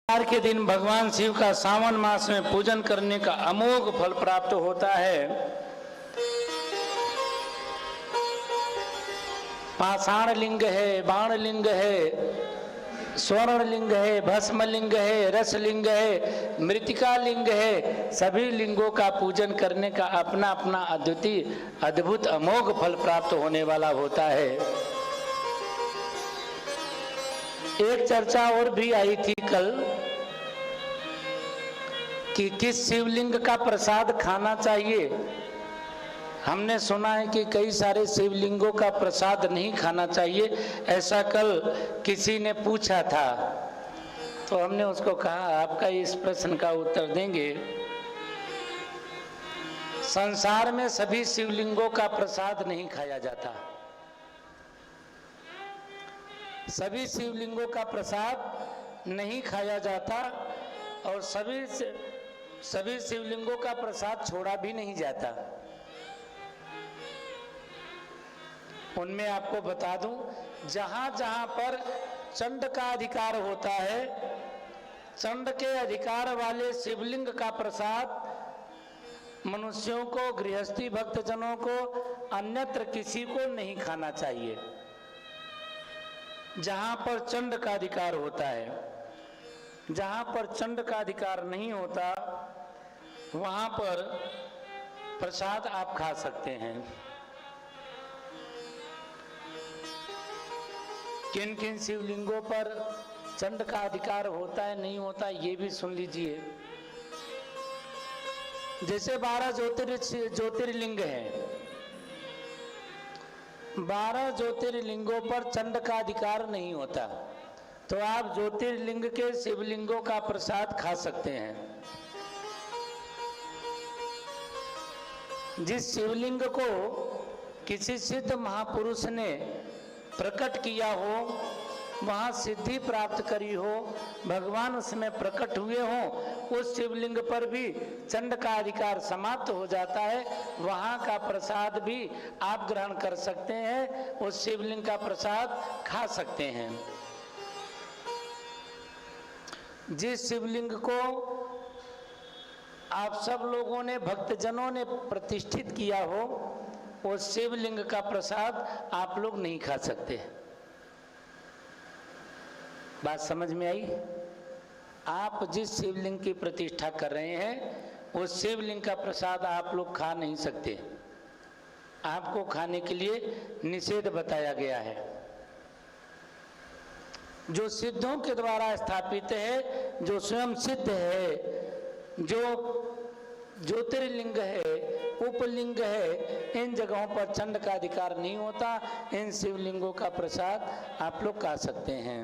सोमवार के दिन भगवान शिव का सावन मास में पूजन करने का अमोघ फल प्राप्त होता है। पाषाण लिंग है, बाण लिंग है, स्वर्ण लिंग है, भस्म लिंग है, रस लिंग है, मृतिका लिंग है। सभी लिंगों का पूजन करने का अपना अपना अद्वितीय अद्भुत अमोघ फल प्राप्त होने वाला होता है। एक चर्चा और भी आई थी कल कि किस शिवलिंग का प्रसाद खाना चाहिए। हमने सुना है कि कई सारे शिवलिंगों का प्रसाद नहीं खाना चाहिए, ऐसा कल किसी ने पूछा था। तो हमने उसको कहा आपका इस प्रश्न का उत्तर देंगे। संसार में सभी शिवलिंगों का प्रसाद नहीं खाया जाता। सभी शिवलिंगों का प्रसाद नहीं खाया जाता और सभी शिवलिंगों का प्रसाद छोड़ा भी नहीं जाता। उनमें आपको बता दूं, जहां जहां पर चंड का अधिकार होता है, चंड के अधिकार वाले शिवलिंग का प्रसाद मनुष्यों को, गृहस्थी भक्तजनों को, अन्यत्र किसी को नहीं खाना चाहिए। जहां पर चंड का अधिकार होता है, जहां पर चंड का अधिकार नहीं होता वहां पर प्रसाद आप खा सकते हैं। किन किन शिवलिंगों पर चंड का अधिकार होता है नहीं होता ये भी सुन लीजिए। जैसे 12 ज्योतिर्लिंग हैं, 12 ज्योतिर्लिंगों पर चंड का अधिकार नहीं होता, तो आप ज्योतिर्लिंग के शिवलिंगों का प्रसाद खा सकते हैं। जिस शिवलिंग को किसी सिद्ध महापुरुष ने प्रकट किया हो, वहां सिद्धि प्राप्त करी हो, भगवान उसमें प्रकट हुए हो, उस शिवलिंग पर भी चंड का अधिकार समाप्त हो जाता है। वहां का प्रसाद भी आप ग्रहण कर सकते हैं, उस शिवलिंग का प्रसाद खा सकते हैं। जिस शिवलिंग को आप सब लोगों ने, भक्तजनों ने प्रतिष्ठित किया हो, उस शिवलिंग का प्रसाद आप लोग नहीं खा सकते। बात समझ में आई? आप जिस शिवलिंग की प्रतिष्ठा कर रहे हैं उस शिवलिंग का प्रसाद आप लोग खा नहीं सकते। आपको खाने के लिए निषेध बताया गया है। जो सिद्धों के द्वारा स्थापित है, जो स्वयं सिद्ध है, जो ज्योतिर्लिंग है, उपलिंग है, इन जगहों पर चंड का अधिकार नहीं होता। इन शिवलिंगों का प्रसाद आप लोग खा सकते हैं।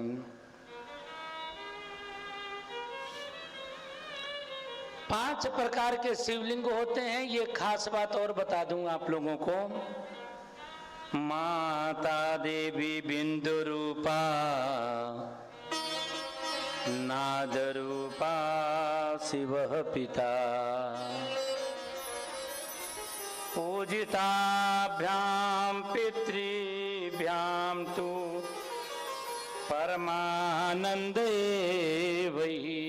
5 प्रकार के शिवलिंग होते हैं। ये खास बात और बता दूं आप लोगों को। माता देवी बिंदु रूपा, नाद रूपा शिव पिता, पूजिताभ्याम पितृभ्याम तु परमानंद वही,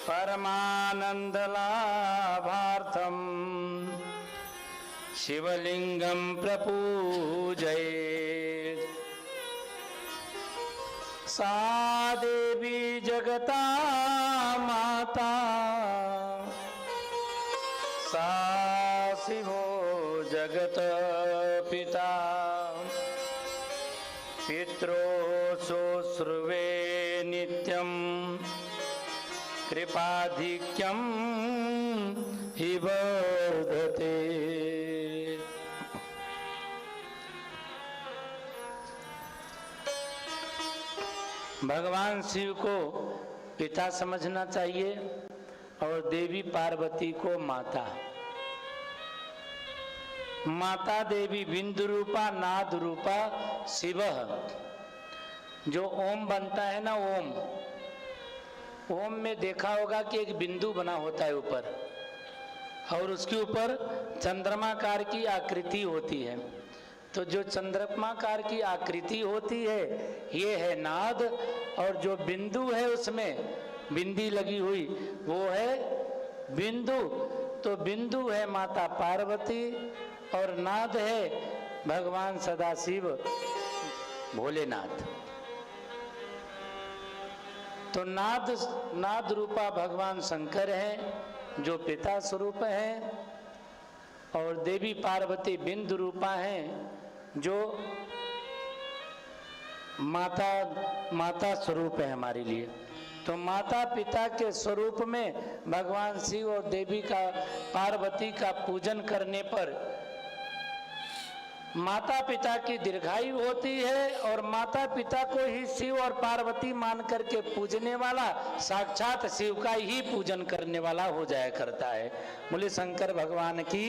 परमानंद लाभार्थम शिवलिंगम प्रपूजयेत्। सा देवी जगता माता, सा शिवो जगत पिता, पित्रो शुश्रूवे नित्यं कृपाधिक्यं हि वर्धते। भगवान शिव को पिता समझना चाहिए और देवी पार्वती को माता। माता देवी बिंदु रूपा, नाद रूपा शिव। जो ओम बनता है ना, ओम में देखा होगा कि एक बिंदु बना होता है ऊपर, और उसके ऊपर चंद्रमाकार की आकृति होती है। तो जो चंद्रमाकार की आकृति होती है ये है नाद, और जो बिंदु है उसमें बिंदी लगी हुई वो है बिंदु। तो बिंदु है माता पार्वती और नाद है भगवान सदाशिव भोलेनाथ। तो नाद रूपा भगवान शंकर हैं जो पिता स्वरूप हैं, और देवी पार्वती बिंदु रूपा हैं जो माता स्वरूप है हमारे लिए। तो माता पिता के स्वरूप में भगवान शिव और देवी का पार्वती का पूजन करने पर माता पिता की दीर्घायु होती है, और माता पिता को ही शिव और पार्वती मान करके पूजने वाला साक्षात शिव का ही पूजन करने वाला हो जाया करता है। बोले शंकर भगवान की